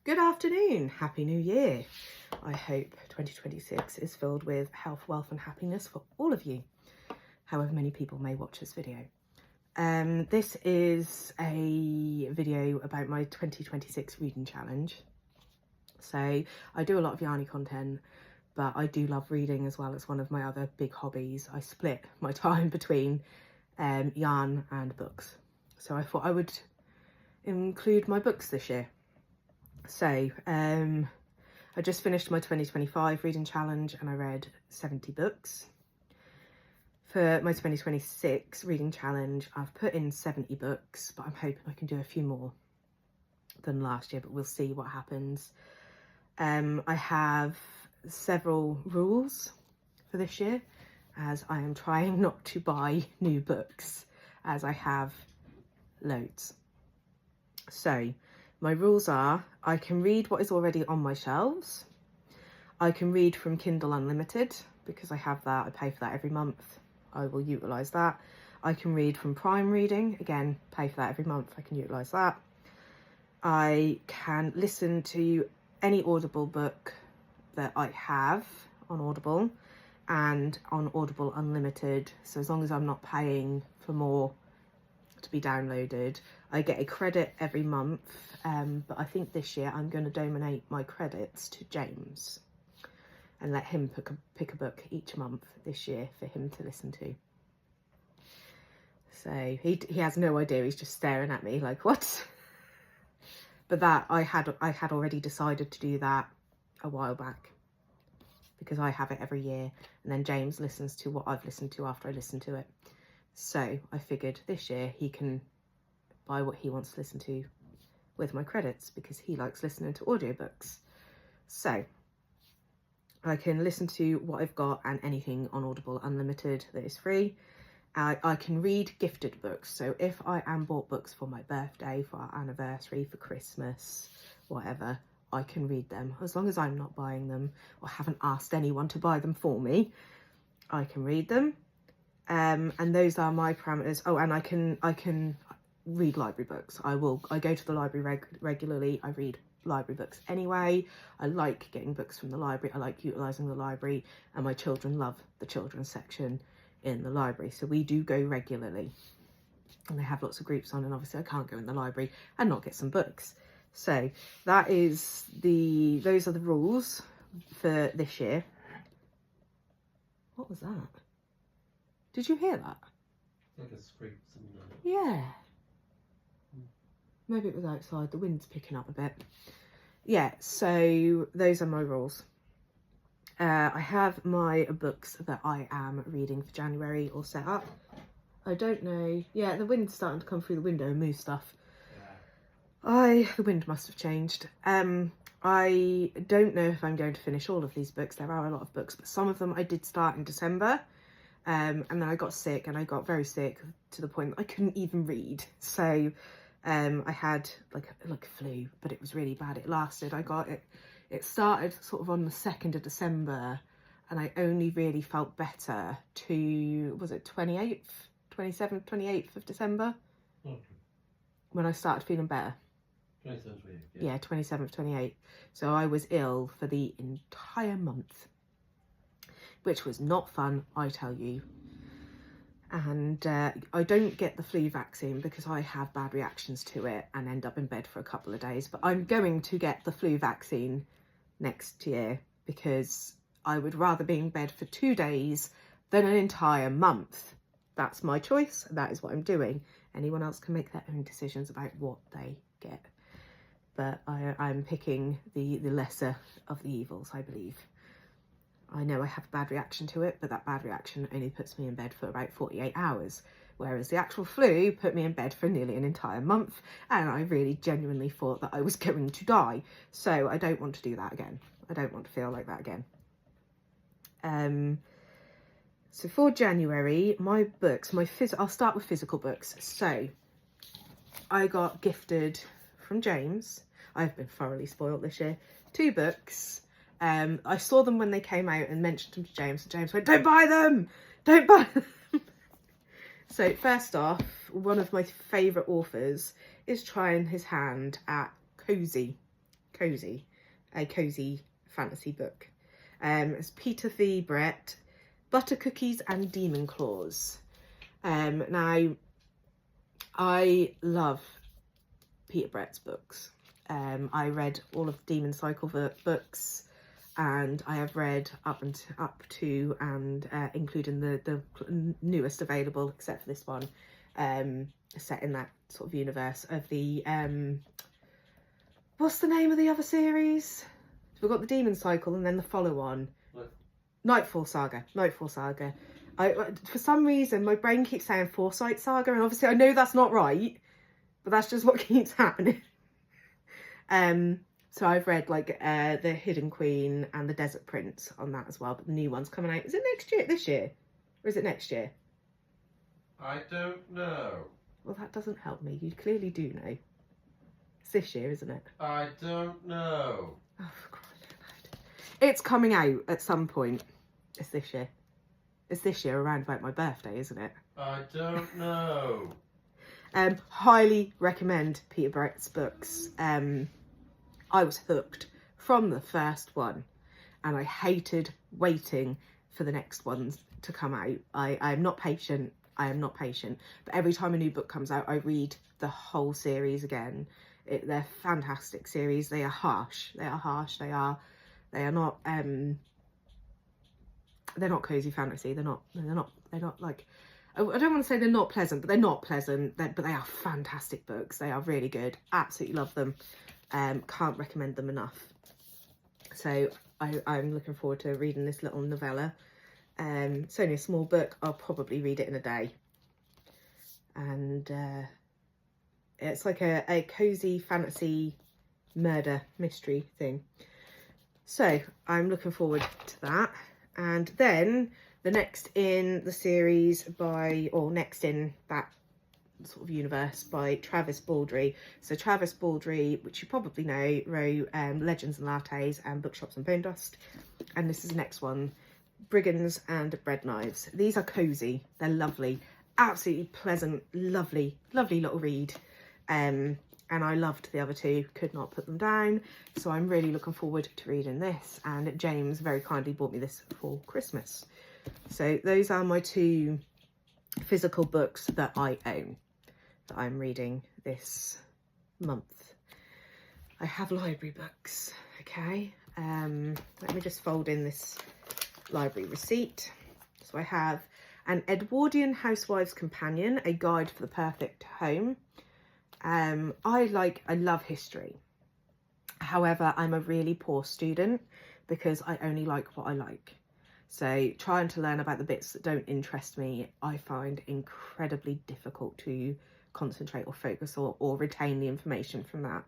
Good afternoon, Happy New Year. I hope 2026 is filled with health, wealth and happiness for all of you, however many people may watch this video. This is a video about my 2026 reading challenge. So I do a lot of yarny content, but I do love reading as well as one of my other big hobbies. I split my time between yarn and books. So I thought I would include my books this year. So I just finished my 2025 reading challenge and I read 70 books. For my 2026 reading challenge, I've put in 70 books, but I'm hoping I can do a few more than last year, but we'll see what happens. I have several rules for this year, as I am trying not to buy new books, as I have loads. So my rules are, I can read what is already on my shelves. I can read from Kindle Unlimited, because I have that, I pay for that every month. I will utilise that. I can read from Prime Reading, again, pay for that every month, I can utilise that. I can listen to any Audible book that I have on Audible and on Audible Unlimited. So as long as I'm not paying for more to be downloaded, I get a credit every month. But I think this year I'm going to donate my credits to James and let him pick a book each month this year for him to listen to. So he has no idea, he's just staring at me like, what? But that I had already decided to do that a while back, because I have it every year and then James listens to what I've listened to after I listen to it. So I figured this year he can buy what he wants to listen to with my credits, because he likes listening to audiobooks. So I can listen to what I've got and anything on Audible Unlimited that is free. I can read gifted books. So if I am bought books for my birthday, for our anniversary, for Christmas, whatever, I can read them. As long as I'm not buying them or haven't asked anyone to buy them for me, I can read them. And those are my parameters. Oh, and I can read library books. I go to the library regularly. I read library books anyway. I like getting books from the library. I like utilising the library, and my children love the children's section in the library. So we do go regularly, and they have lots of groups on, and obviously I can't go in the library and not get some books. So that is those are the rules for this year. What was that? Did you hear that? Like a scrape, something like that. Yeah. Maybe it was outside, the wind's picking up a bit. Yeah, so those are my rules. I have my books that I am reading for January all set up. I don't know. Yeah, the wind's starting to come through the window and move stuff. The wind must have changed. I don't know if I'm going to finish all of these books. There are a lot of books, but some of them I did start in December. And then I got sick, and I got very sick to the point that I couldn't even read. So I had like a flu, but it was really bad. It lasted. It started sort of on the 2nd of December, and I only really felt better to, was it 27th, 28th of December? Okay. When I started feeling better. 27th, 28th. Yeah, 27th, 28th. So I was ill for the entire month, which was not fun, I tell you. And I don't get the flu vaccine because I have bad reactions to it and end up in bed for a couple of days. But I'm going to get the flu vaccine next year, because I would rather be in bed for 2 days than an entire month. That's my choice. That is what I'm doing. Anyone else can make their own decisions about what they get. But I'm picking the lesser of the evils, I believe. I know I have a bad reaction to it, but that bad reaction only puts me in bed for about 48 hours, whereas the actual flu put me in bed for nearly an entire month, and I really genuinely thought that I was going to die. So I don't want to do that again. I don't want to feel like that again. So for January, my books, I'll start with physical books. So I got gifted from James. I've been thoroughly spoiled this year. 2 books. I saw them when they came out and mentioned them to James, and James went, "Don't buy them! Don't buy them!" So first off, one of my favourite authors is trying his hand at cozy cozy, a cozy fantasy book. It's Peter V. Brett, Butter Cookies and Demon Claws. Now, I love Peter Brett's books. I read all of the Demon Cycle books, and I have read up to and including the newest available, except for this one, set in that sort of universe of the what's the name of the other series? We've got the Demon Cycle and then the follow-on. What? Nightfall Saga. For some reason, my brain keeps saying Foresight Saga, and obviously I know that's not right, but that's just what keeps happening. So I've read like the Hidden Queen and the Desert Prince on that as well, but the new one's coming out. Is it this year? Or is it next year? I don't know. Well, that doesn't help me. You clearly do know. It's this year, isn't it? I don't know. Oh, for crying out loud. It's coming out at some point. It's this year. It's this year around about my birthday, isn't it? I don't know. Highly recommend Peter Brett's books. I was hooked from the first one, and I hated waiting for the next ones to come out. I am not patient. But every time a new book comes out, I read the whole series again. They're fantastic series. They are harsh. They are not they're not cozy fantasy. They're not like, I don't want to say they're not pleasant, but they're not pleasant. But they are fantastic books. They are really good. Absolutely love them. Can't recommend them enough. So I'm looking forward to reading this little novella. It's only a small book. I'll probably read it in a day. And it's like a cozy fantasy murder mystery thing. So I'm looking forward to that. And then the next in the series next in that sort of universe by Travis Baldree. So Travis Baldree, which you probably know, wrote Legends and Lattes and Bookshops and Bonedust. And this is the next one, Brigands and Breadknives. These are cozy. They're lovely. Absolutely pleasant, lovely little read. And I loved the other two, could not put them down. So I'm really looking forward to reading this. And James very kindly bought me this for Christmas. So those are my two physical books that I own, that I'm reading this month. I have library books, okay? Let me just fold in this library receipt. So I have an Edwardian Housewife's Companion, a guide for the perfect home. I love history. However, I'm a really poor student because I only like what I like. So trying to learn about the bits that don't interest me, I find incredibly difficult to concentrate or focus or retain the information from that.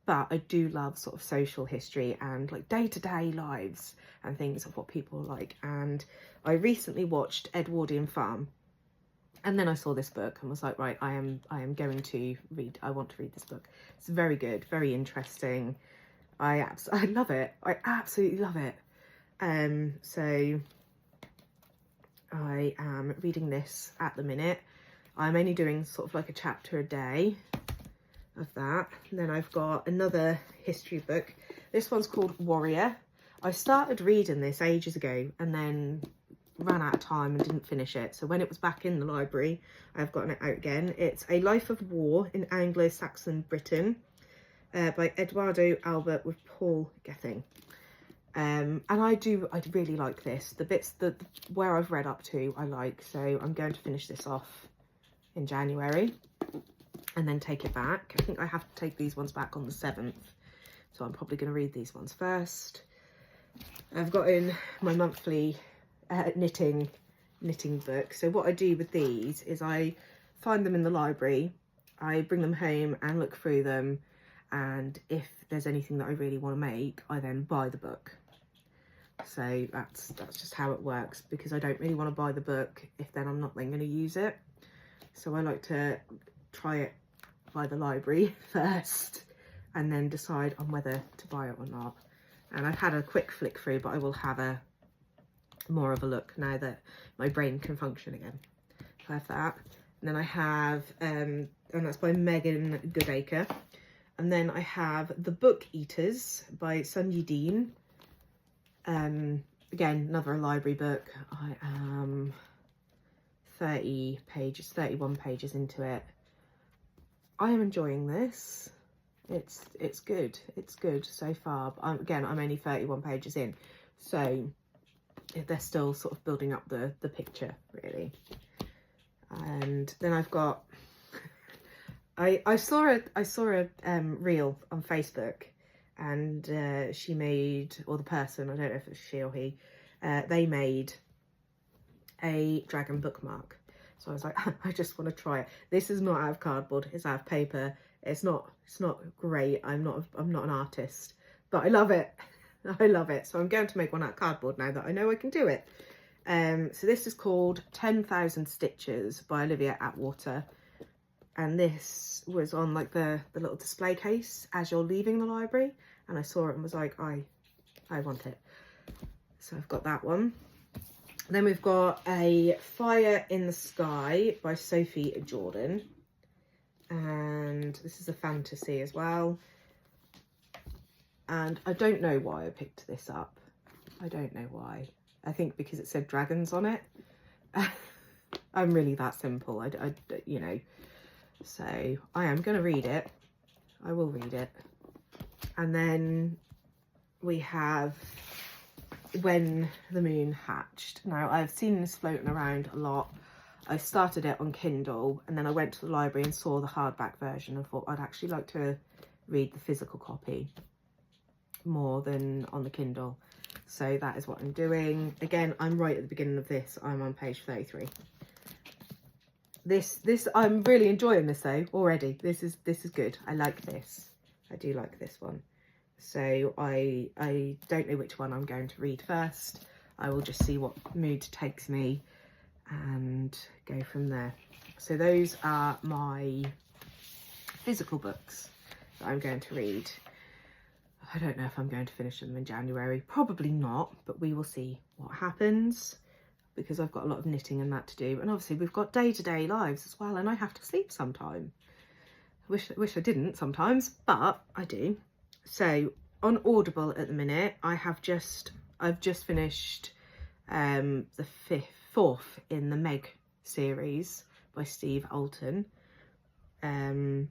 But I do love sort of social history and like day-to-day lives and things of what people like. And I recently watched Edwardian Farm, and then I saw this book and was like, right, I am going to read. I want to read this book. It's very good, very interesting. I love it. I absolutely love it. So I am reading this at the minute. I'm only doing sort of like a chapter a day of that. And then I've got another history book. This one's called Warrior. I started reading this ages ago and then ran out of time and didn't finish it. So when it was back in the library, I've gotten it out again. It's A Life of War in Anglo-Saxon Britain by Eduardo Albert with Paul Gething. And I really like this. The bits where I've read up to, I like. So I'm going to finish this off in January and then take it back. I think I have to take these ones back on the 7th. So I'm probably going to read these ones first. I've got in my monthly knitting book. So what I do with these is I find them in the library, I bring them home and look through them, and if there's anything that I really want to make, I then buy the book. So that's just how it works, because I don't really want to buy the book if then I'm not then going to use it. So I like to try it by the library first and then decide on whether to buy it or not. And I've had a quick flick through, but I will have more of a look now that my brain can function again. So I have that. And then I have, and that's by Megan Goodacre, And then I have The Book Eaters by Sunyi. Again, another library book. I am 31 pages into it. I am enjoying this. It's good. It's good so far. But I'm only 31 pages in, so they're still sort of building up the picture, really. And then I've got I saw a reel on Facebook, and she made, or the person, I don't know if it's she or he, they made a dragon bookmark. So I was like, I just want to try it. This is not out of cardboard, it's out of paper. It's not great. I'm not an artist, but I love it. I love it. So I'm going to make one out of cardboard now that I know I can do it. So this is called 10,000 Stitches by Olivia Atwater. And this was on like the little display case as you're leaving the library. And I saw it and was like, I want it. So I've got that one. Then we've got A Fire in the Sky by Sophie and Jordan. And this is a fantasy as well. And I don't know why I picked this up. I don't know why. I think because it said dragons on it. I'm really that simple. I you know. So I am going to read it. I will read it. And then we have When the Moon Hatched. Now, I've seen this floating around a lot. I started it on Kindle, and then I went to the library and saw the hardback version and thought I'd actually like to read the physical copy more than on the Kindle. So that is what I'm doing. Again, I'm right at the beginning of this. I'm on page 33. This I'm really enjoying this though already. This is good. I like this. I do like this one. So I don't know which one I'm going to read first. I will just see what mood takes me and go from there. So those are my physical books that I'm going to read. I don't know if I'm going to finish them in January. Probably not, but we will see what happens, because I've got a lot of knitting and that to do. And obviously we've got day-to-day lives as well, and I have to sleep sometime. I wish I didn't sometimes, but I do. So on Audible at the minute, I've just finished the fourth in the Meg series by Steve Alton. I've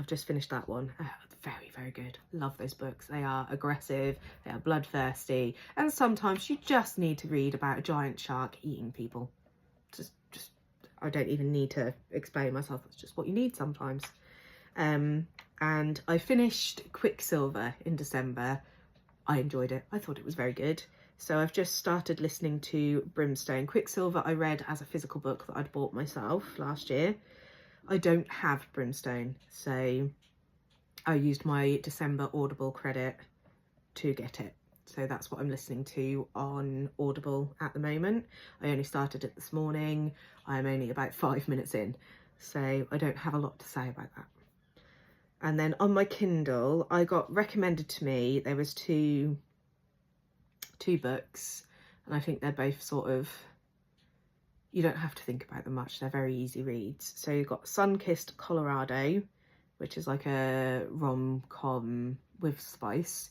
just finished that one. Very, very good. Love those books. They are aggressive, they are bloodthirsty, and sometimes you just need to read about a giant shark eating people. Just I don't even need to explain myself. It's just what you need sometimes. And I finished Quicksilver in December. I enjoyed it. I thought it was very good. So I've just started listening to Brimstone. Quicksilver I read as a physical book that I'd bought myself last year. I don't have Brimstone, so I used my December Audible credit to get it. So that's what I'm listening to on Audible at the moment. I only started it this morning. I'm only about 5 minutes in, so I don't have a lot to say about that. And then on my Kindle, I got recommended to me, there was two books, and I think they're both sort of, you don't have to think about them much. They're very easy reads. So you've got Sun-Kissed Colorado, which is like a rom-com with spice.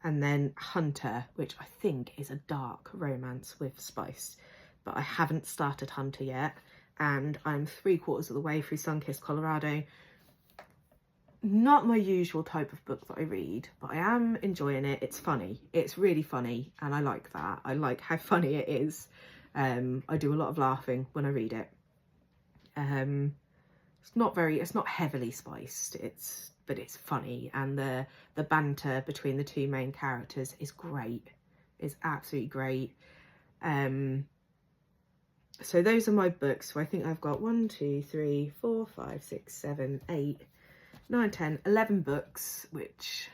And then Hunter, which I think is a dark romance with spice. But I haven't started Hunter yet. And I'm 3/4 of the way through Sun-Kissed Colorado. Not my usual type of book that I read, but I am enjoying it. It's funny. It's really funny. And I like that. I like how funny it is. I do a lot of laughing when I read it. It's not heavily spiced, but it's funny, and the banter between the two main characters is great. It's absolutely great. So those are my books. So I think I've got 1, 2, 3, 4, 5, 6, 7, 8, 9, 10, 11 books, which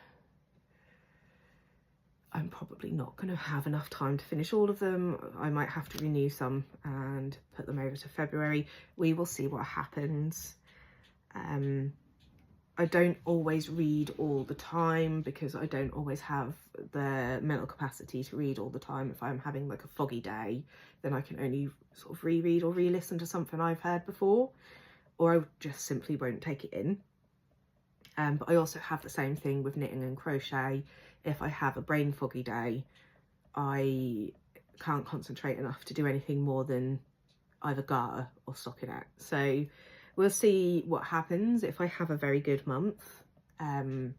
I'm probably not going to have enough time to finish all of them. I might have to renew some and put them over to February. We will see what happens. I don't always read all the time because I don't always have the mental capacity to read all the time. If I'm having like a foggy day, then I can only sort of reread or re-listen to something I've heard before, or I just simply won't take it in. But I also have the same thing with knitting and crochet. If I have a brain foggy day, I can't concentrate enough to do anything more than either garter or stockinette. So we'll see what happens. If I have a very good month, then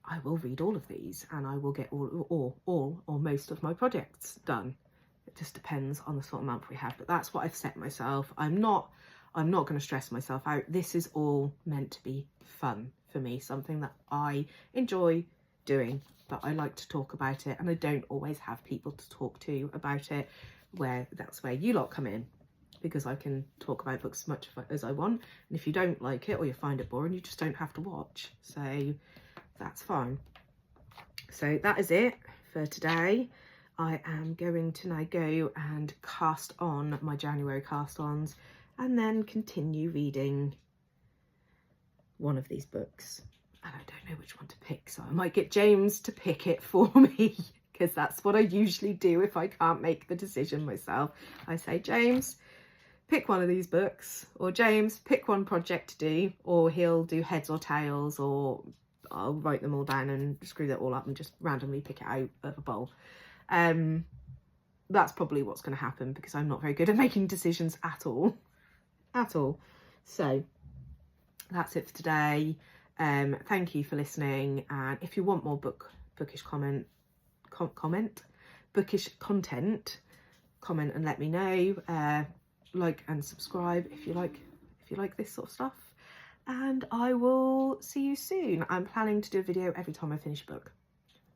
I will read all of these and I will get all or most of my projects done. It just depends on the sort of month we have, but that's what I've set myself. I'm not going to stress myself out. This is all meant to be fun for me, something that I enjoy doing, but I like to talk about it, and I don't always have people to talk to about it, that's where you lot come in, because I can talk about books as much as I want, and if you don't like it or you find it boring, you just don't have to watch, so that's fine. So that is it for today. I am going to now go and cast on my January cast-ons and then continue reading one of these books. And I don't know which one to pick, so I might get James to pick it for me, because that's what I usually do if I can't make the decision myself. I say, James, pick one of these books, or James, pick one project to do, or he'll do heads or tails, or I'll write them all down and screw that all up and just randomly pick it out of a bowl. That's probably what's going to happen, because I'm not very good at making decisions at all. So that's it for today. Thank you for listening, and if you want more bookish content, comment and let me know. Like and subscribe if you like this sort of stuff, and I will see you soon. I'm planning to do a video every time I finish a book,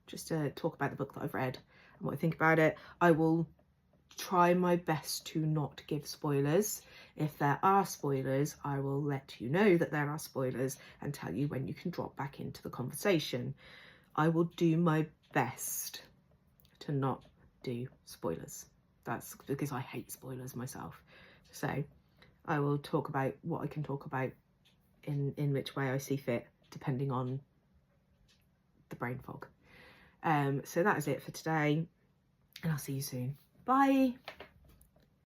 just to talk about the book that I've read and what I think about it. I will try my best to not give spoilers. If there are spoilers, I will let you know that there are spoilers and tell you when you can drop back into the conversation. I will do my best to not do spoilers. That's because I hate spoilers myself. So I will talk about what I can talk about in which way I see fit, depending on the brain fog. So that is it for today, and I'll see you soon. Bye.